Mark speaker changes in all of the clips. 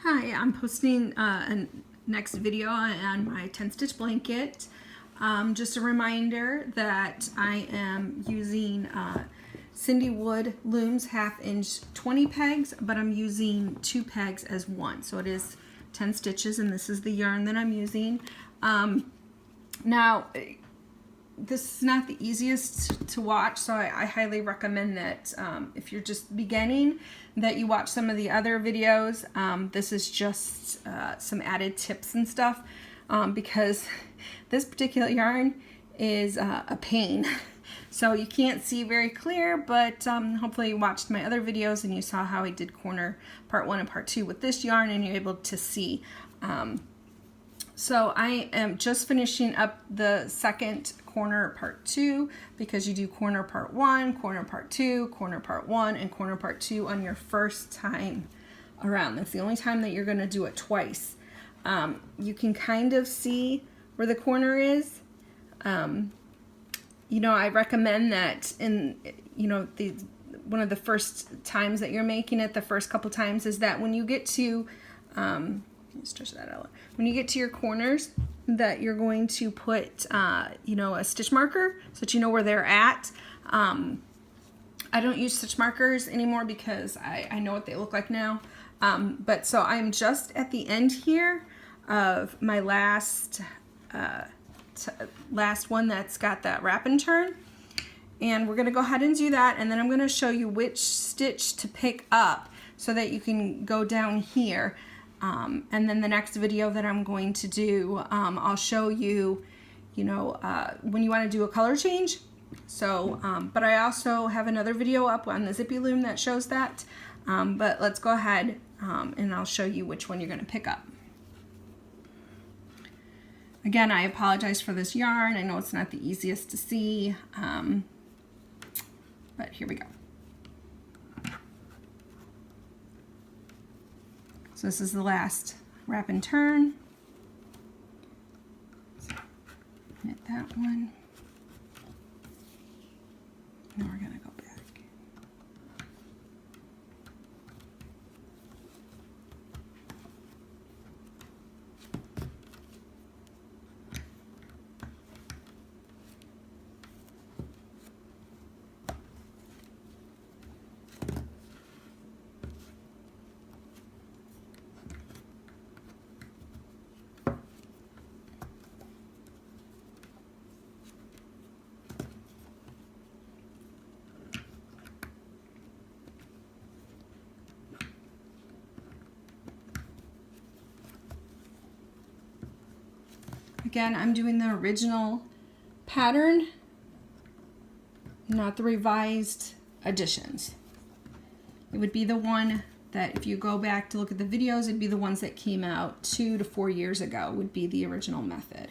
Speaker 1: Hi, I'm posting a next video on my 10 stitch blanket. Just a reminder that I am using Cindy Wood Looms 1/2 inch 20 pegs, but I'm using 2 pegs as one. So it is 10 stitches, and this is the yarn that I'm using. Now, this is not the easiest to watch, so I highly recommend that if you're just beginning, that you watch some of the other videos. This is just some added tips and stuff, because this particular yarn is a pain. So you can't see very clear, but hopefully you watched my other videos and you saw how I did corner part 1 and part 2 with this yarn, and you're able to see. So I am just finishing up the second corner part 2, because you do corner part 1, corner part 2, corner part 1, and corner part 2 on your first time around. That's the only time that you're going to do it twice. You can kind of see where the corner is. You know, I recommend that in, you know, one of the first times that you're making it, the first couple times, is that when you get to stretch that out. When you get to your corners, that you're going to put, you know, a stitch marker so that you know where they're at. I don't use stitch markers anymore because I know what they look like now. But so I'm just at the end here of my last one that's got that wrap and turn. And we're going to go ahead and do that, and then I'm going to show you which stitch to pick up so that you can go down here. And then the next video that I'm going to do, I'll show you, you know, when you want to do a color change. So, but I also have another video up on the Zippy Loom that shows that. But let's go ahead and I'll show you which one you're going to pick up. Again, I apologize for this yarn. I know it's not the easiest to see, but here we go. So this is the last wrap and turn. Knit that one. Now we're going to go back. Again, I'm doing the original pattern, not the revised additions. It would be the one that, if you go back to look at the videos, it'd be the ones that came out 2 to 4 years ago would be the original method.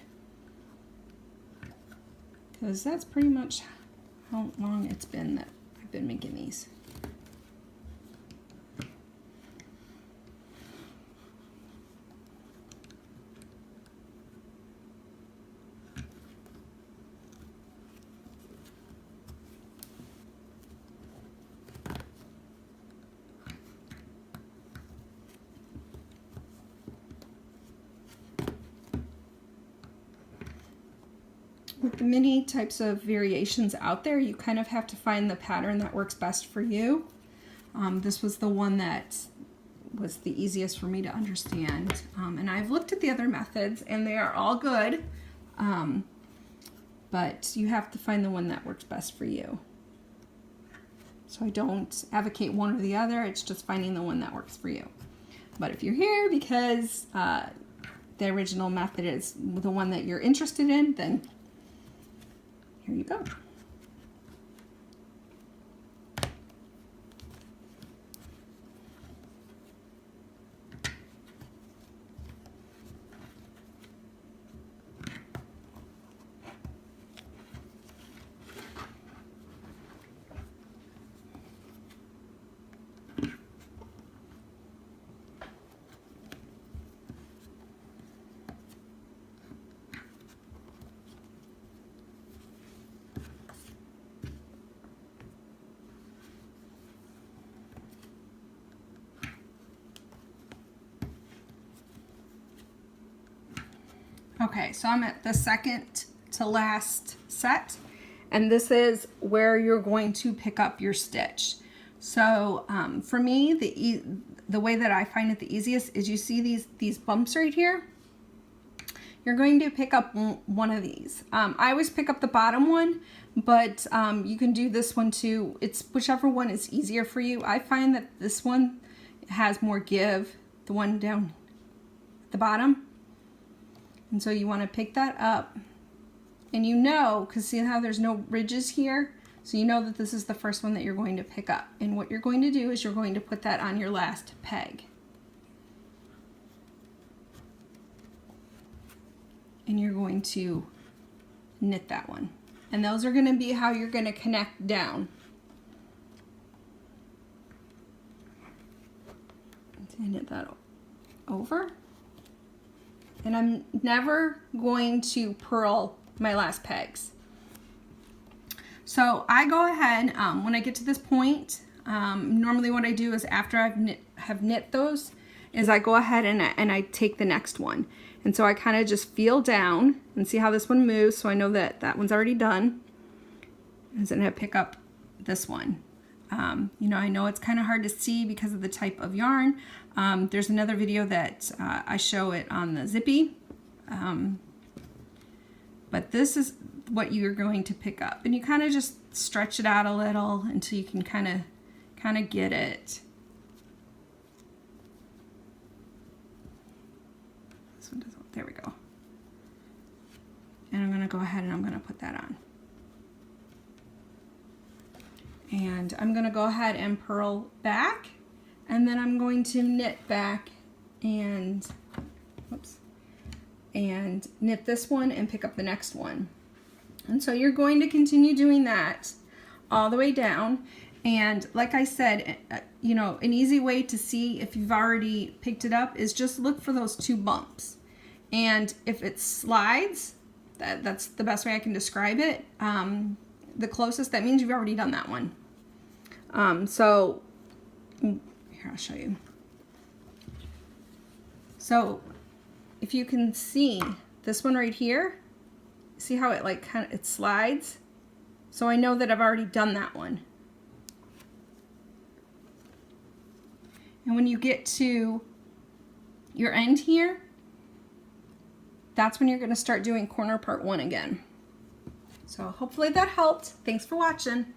Speaker 1: Because that's pretty much how long it's been that I've been making these. With the many types of variations out there, you kind of have to find the pattern that works best for you. This was the one that was the easiest for me to understand. And I've looked at the other methods, and they are all good, but you have to find the one that works best for you. So I don't advocate one or the other, it's just finding the one that works for you. But if you're here because the original method is the one that you're interested in, then here you go. Okay, so I'm at the second to last set, and this is where you're going to pick up your stitch. So for me, the way that I find it the easiest is, you see these bumps right here? You're going to pick up one of these. I always pick up the bottom one, but you can do this one too. It's whichever one is easier for you. I find that this one has more give, the one down at the bottom. And so you want to pick that up, and you know, because see how there's no ridges here? So you know that this is the first one that you're going to pick up. And what you're going to do is you're going to put that on your last peg. And you're going to knit that one. And those are going to be how you're going to connect down. And knit that over. And I'm never going to purl my last pegs. So I go ahead, when I get to this point, normally what I do is after have knit those, is I go ahead and I take the next one. And so I kind of just feel down and see how this one moves, so I know that that one's already done. And then I pick up this one. You know, I know it's kind of hard to see because of the type of yarn. There's another video that I show it on the Zippy. But this is what you're going to pick up. And you kind of just stretch it out a little until you can kind of get it. This one doesn't, there we go. And I'm going to go ahead and I'm going to put that on. And I'm going to go ahead and purl back, and then I'm going to knit back and, whoops, and knit this one and pick up the next one. And so you're going to continue doing that all the way down. And like I said, you know, an easy way to see if you've already picked it up is just look for those two bumps. And if it slides, that's the best way I can describe it. The closest, that means you've already done that one. So here, I'll show you. So if you can see this one right here, see how it like kind of, it slides? So I know that I've already done that one. And when you get to your end here, that's when you're going to start doing corner part 1 again. So hopefully that helped. Thanks for watching.